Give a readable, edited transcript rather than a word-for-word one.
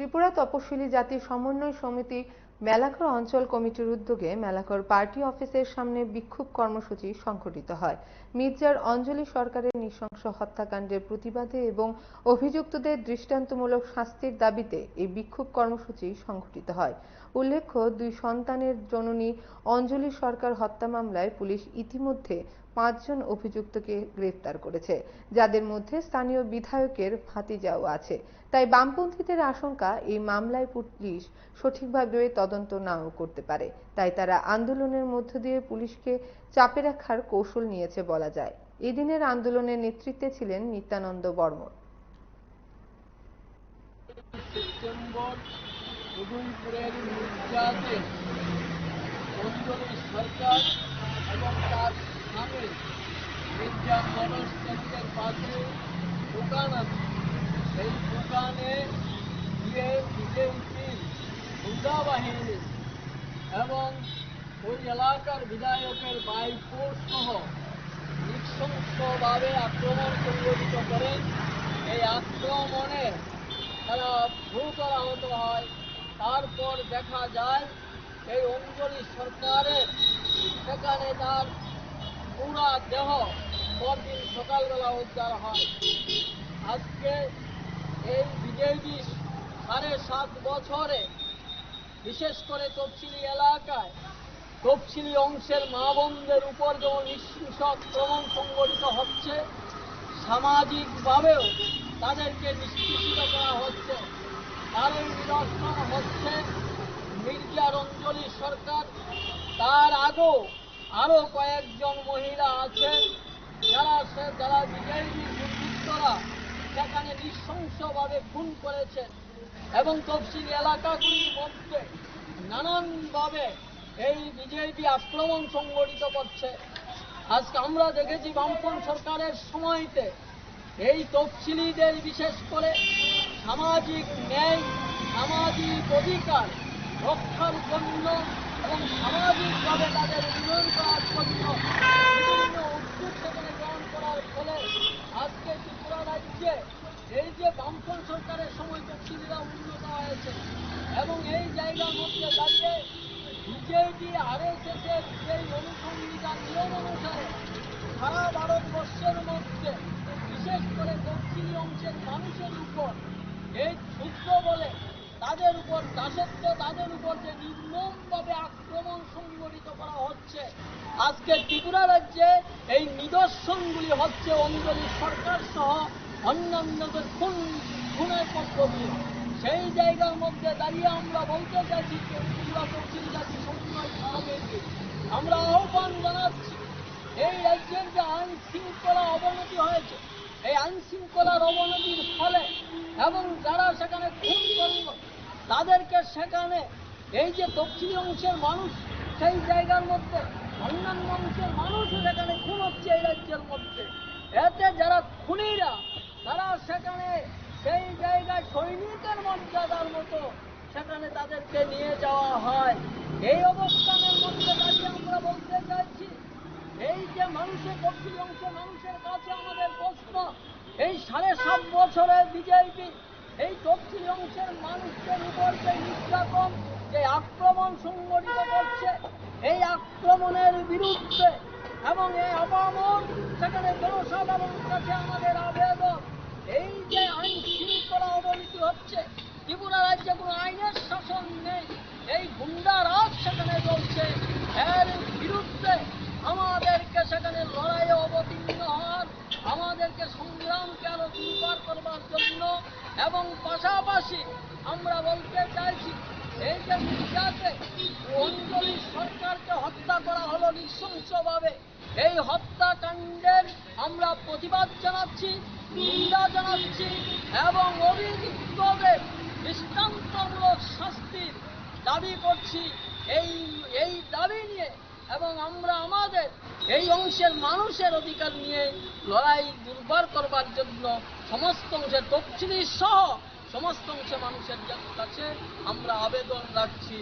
ত্রিপুরা তপশিলি জাতি সমন্বয় সমিতি মেলাঘর অঞ্চল কমিটির উদ্যোগে মেলাঘর পার্টি অফিসের সামনে বিক্ষোভ কর্মসূচি সংঘটিত হয়। মির্জার অঞ্জলি সরকারের নৃশংস হত্যাকাণ্ডের প্রতিবাদে এবং অভিযুক্তদের দৃষ্টান্তমূলক শাস্তির দাবিতে এই বিক্ষোভ কর্মসূচি সংঘটিত হয়। উল্লেখ্য, 2 সন্তানের জননী অঞ্জলি সরকার হত্যা মামলায় পুলিশ ইতিমধ্যে 5 জন অভিযুক্তকে গ্রেফতার করেছে, যাদের মধ্যে স্থানীয় বিধায়কের ভাতিজাও আছে। তাই বামপন্থীদের আশঙ্কা, এই মামলায় পুলিশ সঠিকভাবে তদন্ত নাও করতে পারে। তাই তারা আন্দোলনের মধ্য দিয়ে পুলিশকে চাপে রাখার কৌশল নিয়েছে বলা যায়। এদিনের আন্দোলনের নেতৃত্বে ছিলেন নিত্যানন্দ বর্মন। সেপ্টেম্বর উদয়পুরের মির্জাতে অঞ্জলি সরকার এবং তার স্বামী মির্জা মনোজ কেন্দ্রের পাশে দোকান আছে। সেই দোকানে গিয়ে বিজেপির গুন্ডা বাহিনী এবং ওই এলাকার বিধায়কের বাইকো সহ নৃশংসভাবে আক্রমণ সংঘটিত করেন। এই আক্রমণে তারা গুরুতর আহত হয়। তারপর দেখা যায় এই অঞ্জলি সরকারের সেখানে তার পুরা দেহ পরদিন সকালবেলা উদ্ধার হয়। আজকে এই বিজেপি 7.5 বছরে বিশেষ করে তফসিলি এলাকায় তফসিলি অংশের মা বোনদের উপর যেমন নৃশংস আক্রমণ সংঘটিত হচ্ছে, সামাজিকভাবেও তাদেরকে নিষ্পেষিত করা হচ্ছে। তার নিদর্শন হচ্ছে মির্জার অঞ্জলি সরকার। তার আগেও আরো কয়েকজন মহিলা আছেন যারা বিজেপি দুর্বৃত্তরা সেখানে নৃশংসভাবে খুন করেছে এবং তফসিলি এলাকাগুলির মধ্যে নানানভাবে এই বিজেপি আক্রমণ সংঘটিত করছে। আজকে আমরা দেখেছি বামপন্থী সরকারের সময়তে এই তফসিলিদের বিশেষ করে সামাজিক ন্যায়, সামাজিক অধিকার রক্ষার জন্য এবং সামাজিকভাবে তাদের উন্নয়ন করার জন্য বিভিন্ন উদ্যোগ সেখানে গ্রহণ করার ফলে আজকে ত্রিপুরা রাজ্যে এই যে বামপন্থী সরকারের সময় তফসিলিরা উন্নত হয়েছে এবং এই জায়গার মধ্যে দাঁড়িয়ে বিজেপি RSS এর সেই অনুসংবিধান নিয়ম অনুসারে সারা ভারতবর্ষের মধ্যে বিশেষ করে তফসিলি অংশের মানুষের উপর এই ক্ষুদ্র বলে তাদের উপর দাসত্ব, তাদের উপর যে নির্মমভাবে আক্রমণ সংঘটিত করা হচ্ছে, আজকে ত্রিপুরা রাজ্যে এই নিদর্শনগুলি হচ্ছে অঞ্জলি সরকার সহ অন্যান্যদের খুনের পদ্ধতি। সেই জায়গার মধ্যে দাঁড়িয়ে আমরা বলতে চাইছি ত্রিপুরা তফসিলি জাতি সমন্বয় সমিতি আমরা আহ্বান জানাচ্ছি, এই রাজ্যের যে আইন শৃঙ্খলা অবনতি হয়েছে, এই আইন শৃঙ্খলার অবনতির ফলে এবং যারা সেখানে খুন করল তাদেরকে সেখানে এই যে তফসিলি অংশের মানুষ সেই জায়গার মধ্যে অন্যান্য অংশের মানুষও সেখানে খুন হচ্ছে এই রাজ্যের মধ্যে। এতে যারা খুনিরা তারা সেখানে সেই জায়গায় সৈনিকের মর্যাদার মতো সেখানে তাদেরকে নিয়ে যাওয়া হয়। এই অবস্থানের মধ্যে দাঁড়িয়ে আমরা বলতে চাইছি, এই যে মানুষের তফসিলি অংশের মানুষের কাছে আমাদের প্রশ্ন, এই 7.5 বছরের বিজেপি এই তফসিলি অংশের মানুষদের উপর যে নির্যাতন, যে আক্রমণ সংঘটিত করছে, এই আক্রমণের বিরুদ্ধে এবং এই আপামর সেখানে জনসাধারণের কাছে আমাদের আবেদন, এই যে আইন শৃঙ্খলা অবনতি হচ্ছে, ত্রিপুরা রাজ্যে কোনো আইনের শাসন নেই, এই গুন্ডা রাজ সেখানে চলছে, এর বিরুদ্ধে আমাদেরকে সেখানে লড়াইয়ে অবতীর্ণ হওয়ার, আমাদেরকে সংগ্রামকে আরো দুর্বার করবার জন্য এবং পাশাপাশি আমরা বলতে চাইছি, এই যে মির্জাতে অঞ্জলি সরকারকে হত্যা করা হলো নৃশংসভাবে, এই হত্যাকাণ্ডের আমরা প্রতিবাদ জানাচ্ছি, নিন্দা জানাচ্ছি এবং অভিযুক্তদের দৃষ্টান্তমূলক শাস্তির দাবি করছি। এই দাবি নিয়ে এবং আমরা আমাদের এই অংশের মানুষের অধিকার নিয়ে লড়াই দুর্বার করবার জন্য সমস্ত অংশের তফসিলি সহ সমস্ত অংশের মানুষের কাছে আমরা আবেদন রাখছি।